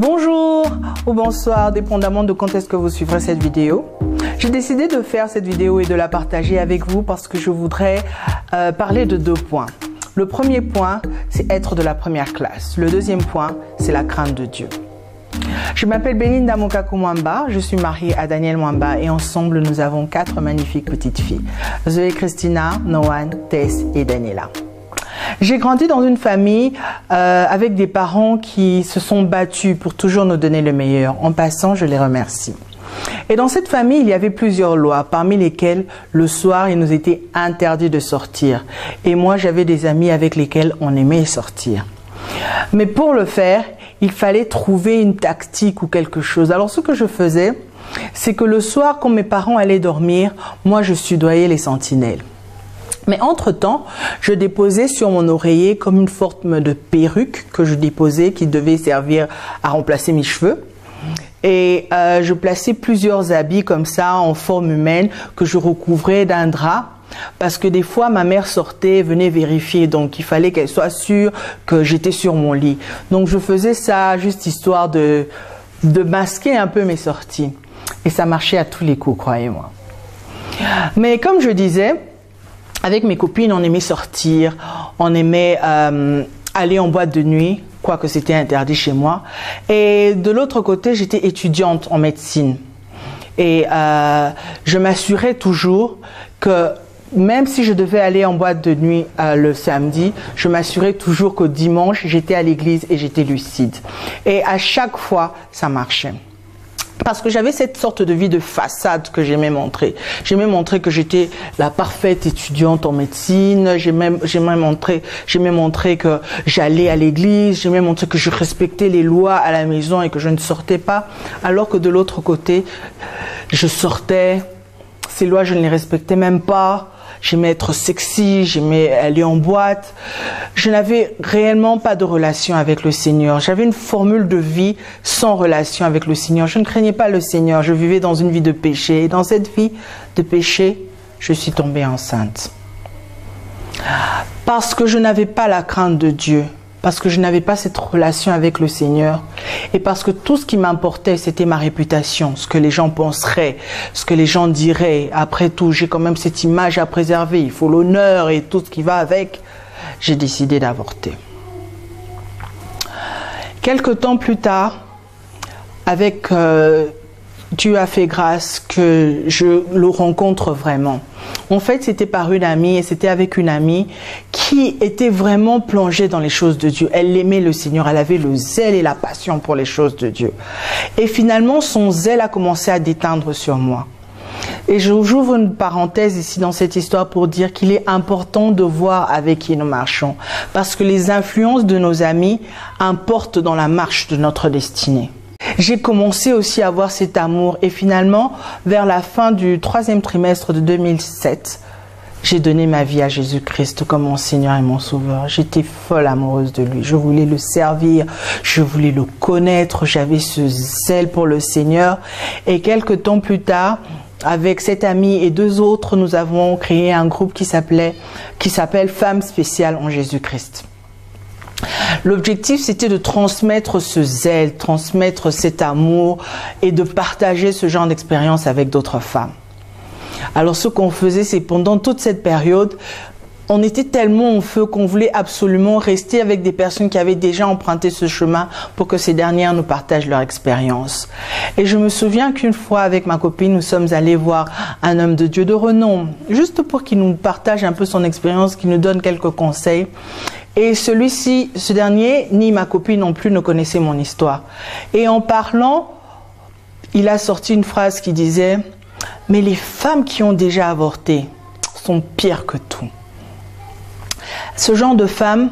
Bonjour ou bonsoir, dépendamment de quand est-ce que vous suivrez cette vidéo. J'ai décidé de faire cette vidéo et de la partager avec vous parce que je voudrais parler de deux points. Le premier point, c'est être de la première classe. Le deuxième point, c'est la crainte de Dieu. Je m'appelle Belinda Mokaku Mwamba, je suis mariée à Daniel Mwamba et ensemble nous avons 4 magnifiques petites filles. Zoé Christina, Noan, Tess et Daniela. J'ai grandi dans une famille avec des parents qui se sont battus pour toujours nous donner le meilleur. En passant, je les remercie. Et dans cette famille, il y avait plusieurs lois, parmi lesquelles le soir, il nous était interdit de sortir. Et moi, j'avais des amis avec lesquels on aimait sortir. Mais pour le faire, il fallait trouver une tactique ou quelque chose. Alors ce que je faisais, c'est que le soir, quand mes parents allaient dormir, moi, je soudoyais les sentinelles. Mais entre-temps, je déposais sur mon oreiller comme une forme de perruque que je déposais qui devait servir à remplacer mes cheveux. Et je plaçais plusieurs habits comme ça en forme humaine que je recouvrais d'un drap parce que des fois ma mère sortait, venait vérifier, donc il fallait qu'elle soit sûre que j'étais sur mon lit. Donc je faisais ça juste histoire de masquer un peu mes sorties. Et ça marchait à tous les coups, croyez-moi. Mais comme je disais, avec mes copines, on aimait sortir, on aimait aller en boîte de nuit, quoique c'était interdit chez moi. Et de l'autre côté, j'étais étudiante en médecine. Et je m'assurais toujours que même si je devais aller en boîte de nuit le samedi, je m'assurais toujours qu'au dimanche, j'étais à l'église et j'étais lucide. Et à chaque fois, ça marchait. Parce que j'avais cette sorte de vie de façade que j'aimais montrer. J'aimais montrer que j'étais la parfaite étudiante en médecine. J'aimais montrer que j'allais à l'église. J'aimais montrer que je respectais les lois à la maison et que je ne sortais pas. Alors que de l'autre côté, je sortais. Ces lois, je ne les respectais même pas. J'aimais être sexy, j'aimais aller en boîte. Je n'avais réellement pas de relation avec le Seigneur. J'avais une formule de vie sans relation avec le Seigneur. Je ne craignais pas le Seigneur. Je vivais dans une vie de péché. Et dans cette vie de péché, je suis tombée enceinte. Parce que je n'avais pas la crainte de Dieu. Parce que je n'avais pas cette relation avec le Seigneur et parce que tout ce qui m'importait, c'était ma réputation, ce que les gens penseraient, ce que les gens diraient. Après tout, j'ai quand même cette image à préserver, il faut l'honneur et tout ce qui va avec. J'ai décidé d'avorter. Quelque temps plus tard, avec Dieu a fait grâce que je le rencontre vraiment. En fait, c'était par une amie et c'était avec une amie qui était vraiment plongée dans les choses de Dieu. Elle aimait le Seigneur, elle avait le zèle et la passion pour les choses de Dieu. Et finalement, son zèle a commencé à déteindre sur moi. Et j'ouvre une parenthèse ici dans cette histoire pour dire qu'il est important de voir avec qui nous marchons. Parce que les influences de nos amis importent dans la marche de notre destinée. J'ai commencé aussi à avoir cet amour et finalement, vers la fin du 3e trimestre de 2007, j'ai donné ma vie à Jésus-Christ comme mon Seigneur et mon Sauveur. J'étais folle amoureuse de lui. Je voulais le servir, je voulais le connaître, j'avais ce zèle pour le Seigneur. Et quelques temps plus tard, avec cette amie et 2 autres, nous avons créé un groupe qui s'appelle Femmes spéciales en Jésus-Christ. L'objectif, c'était de transmettre ce zèle, transmettre cet amour et de partager ce genre d'expérience avec d'autres femmes. Alors, ce qu'on faisait, c'est pendant toute cette période, on était tellement en feu qu'on voulait absolument rester avec des personnes qui avaient déjà emprunté ce chemin pour que ces dernières nous partagent leur expérience. Et je me souviens qu'une fois, avec ma copine, nous sommes allés voir un homme de Dieu de renom, juste pour qu'il nous partage un peu son expérience, qu'il nous donne quelques conseils. Et ce dernier, ni ma copine non plus ne connaissaient mon histoire. Et en parlant, il a sorti une phrase qui disait « Mais les femmes qui ont déjà avorté sont pires que tout. » Ce genre de femmes,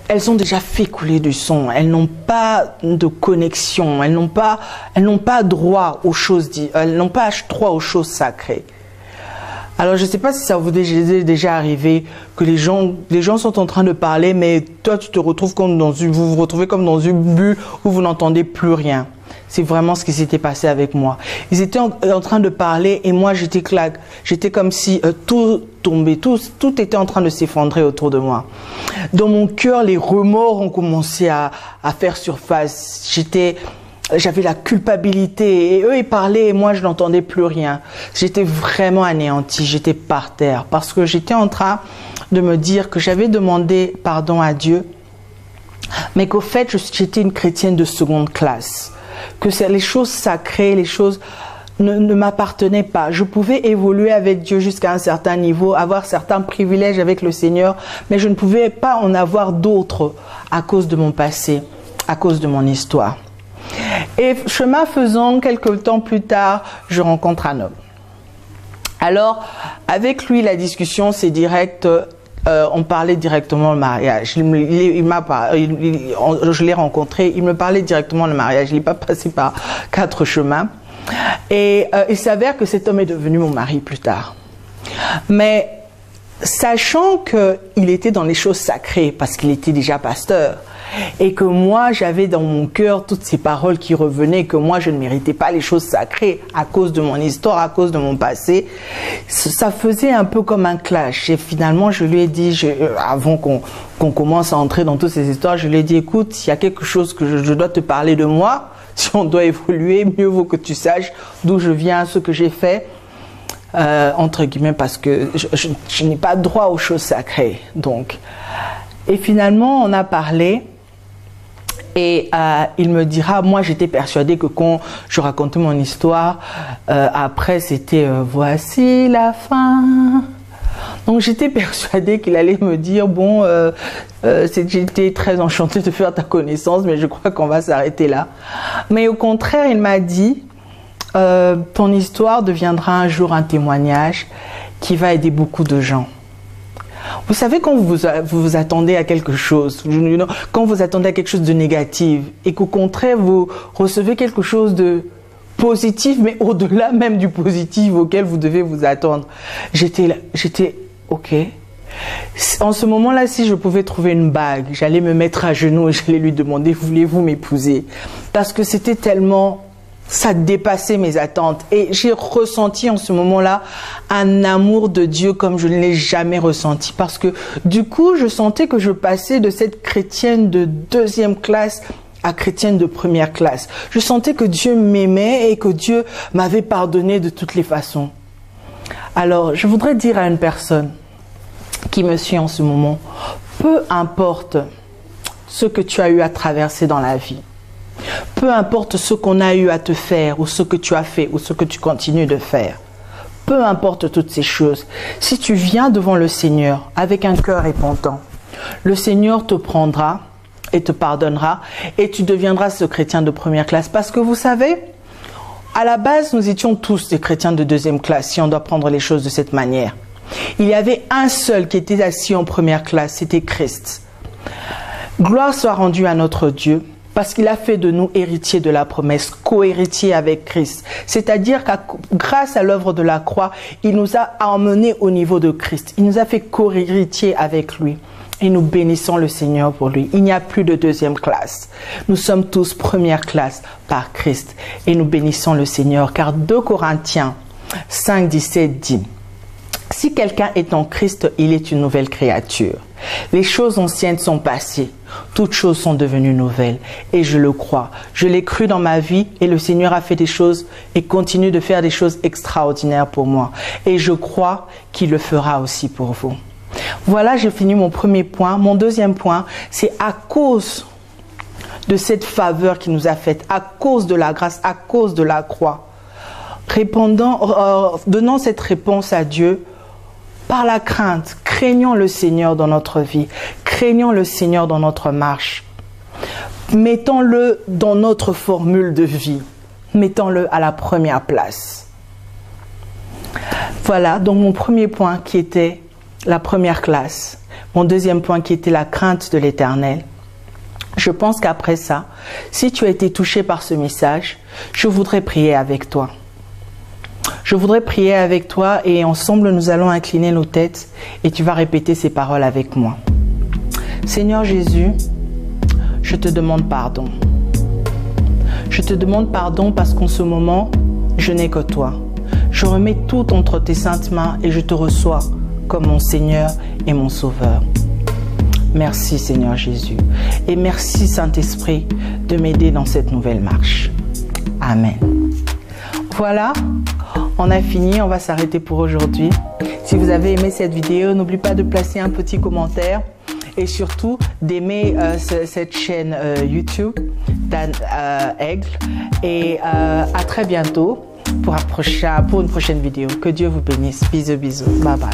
elles ont déjà fait couler du sang. Elles n'ont pas de connexion. Elles n'ont pas droit aux choses, elles n'ont pas droit aux choses sacrées. Alors, je ne sais pas si ça vous est déjà arrivé que les gens sont en train de parler, mais toi, tu te retrouves comme vous vous retrouvez comme dans une bulle où vous n'entendez plus rien. C'est vraiment ce qui s'était passé avec moi. Ils étaient en train de parler et moi j'étais comme si tout tombait, tout était en train de s'effondrer autour de moi. Dans mon cœur, les remords ont commencé à faire surface. J'avais la culpabilité et eux ils parlaient et moi je n'entendais plus rien. J'étais vraiment anéantie, j'étais par terre parce que j'étais en train de me dire que j'avais demandé pardon à Dieu, mais qu'au fait j'étais une chrétienne de seconde classe, que les choses sacrées, les choses ne m'appartenaient pas. Je pouvais évoluer avec Dieu jusqu'à un certain niveau, avoir certains privilèges avec le Seigneur, mais je ne pouvais pas en avoir d'autres à cause de mon passé, à cause de mon histoire. Et chemin faisant, quelques temps plus tard, je rencontre un homme. Alors, avec lui, la discussion, c'est direct. On parlait directement le mariage. Je l'ai rencontré, il me parlait directement le mariage. Il n'est pas passé par 4 chemins. Et il s'avère que cet homme est devenu mon mari plus tard. Mais sachant qu'il était dans les choses sacrées, parce qu'il était déjà pasteur, et que moi, j'avais dans mon cœur toutes ces paroles qui revenaient, que moi, je ne méritais pas les choses sacrées à cause de mon histoire, à cause de mon passé. Ça faisait un peu comme un clash. Et finalement, je lui ai dit, avant qu'on commence à entrer dans toutes ces histoires, je lui ai dit, écoute, s'il y a quelque chose que je dois te parler de moi, si on doit évoluer, mieux vaut que tu saches d'où je viens, ce que j'ai fait, entre guillemets, parce que je n'ai pas droit aux choses sacrées. Donc. Et finalement, on a parlé. Et il me dira, moi j'étais persuadée que quand je racontais mon histoire, après c'était voici la fin. Donc j'étais persuadée qu'il allait me dire, bon, j'étais très enchantée de faire ta connaissance, mais je crois qu'on va s'arrêter là. Mais au contraire, il m'a dit, ton histoire deviendra un jour un témoignage qui va aider beaucoup de gens. Vous savez, quand vous vous attendez à quelque chose, quand vous attendez à quelque chose de négatif et qu'au contraire, vous recevez quelque chose de positif, mais au-delà même du positif auquel vous devez vous attendre. J'étais OK. En ce moment-là, si je pouvais trouver une bague, j'allais me mettre à genoux et j'allais lui demander, voulez-vous m'épouser? Parce que c'était tellement... ça dépassait mes attentes et j'ai ressenti en ce moment-là un amour de Dieu comme je ne l'ai jamais ressenti parce que du coup je sentais que je passais de cette chrétienne de 2e classe à chrétienne de 1re classe. Je sentais que Dieu m'aimait et que Dieu m'avait pardonné de toutes les façons. Alors je voudrais dire à une personne qui me suit en ce moment, peu importe ce que tu as eu à traverser dans la vie, peu importe ce qu'on a eu à te faire ou ce que tu as fait ou ce que tu continues de faire, peu importe toutes ces choses, si tu viens devant le Seigneur avec un cœur repentant, le Seigneur te prendra et te pardonnera et tu deviendras ce chrétien de 1re classe. Parce que vous savez, à la base, nous étions tous des chrétiens de 2e classe si on doit prendre les choses de cette manière. Il y avait un seul qui était assis en 1re classe, c'était Christ. Gloire soit rendue à notre Dieu. Parce qu'il a fait de nous héritiers de la promesse, co-héritiers avec Christ. C'est-à-dire que grâce à l'œuvre de la croix, il nous a emmenés au niveau de Christ. Il nous a fait co-héritiers avec lui. Et nous bénissons le Seigneur pour lui. Il n'y a plus de 2e classe. Nous sommes tous 1re classe par Christ. Et nous bénissons le Seigneur. Car 2 Corinthiens 5, 17 dit, « Si quelqu'un est en Christ, il est une nouvelle créature. Les choses anciennes sont passées. Toutes choses sont devenues nouvelles. Et je le crois. Je l'ai cru dans ma vie et le Seigneur a fait des choses et continue de faire des choses extraordinaires pour moi. Et je crois qu'il le fera aussi pour vous. » Voilà, j'ai fini mon premier point. Mon deuxième point, c'est à cause de cette faveur qu'il nous a faite, à cause de la grâce, à cause de la croix. Donnant cette réponse à Dieu, par la crainte, craignons le Seigneur dans notre vie, craignons le Seigneur dans notre marche. Mettons-le dans notre formule de vie, mettons-le à la première place. Voilà, donc mon premier point qui était la 1re classe, mon deuxième point qui était la crainte de l'Éternel. Je pense qu'après ça, si tu as été touché par ce message, je voudrais prier avec toi. Je voudrais prier avec toi et ensemble nous allons incliner nos têtes et tu vas répéter ces paroles avec moi. Seigneur Jésus, je te demande pardon. Je te demande pardon parce qu'en ce moment, je n'ai que toi. Je remets tout entre tes saintes mains et je te reçois comme mon Seigneur et mon Sauveur. Merci Seigneur Jésus et merci Saint-Esprit de m'aider dans cette nouvelle marche. Amen. Voilà, on a fini, on va s'arrêter pour aujourd'hui. Si vous avez aimé cette vidéo, n'oubliez pas de placer un petit commentaire et surtout d'aimer cette chaîne YouTube Dan Aigle. Et à très bientôt pour une prochaine vidéo. Que Dieu vous bénisse. Bisous, bisous. Bye bye.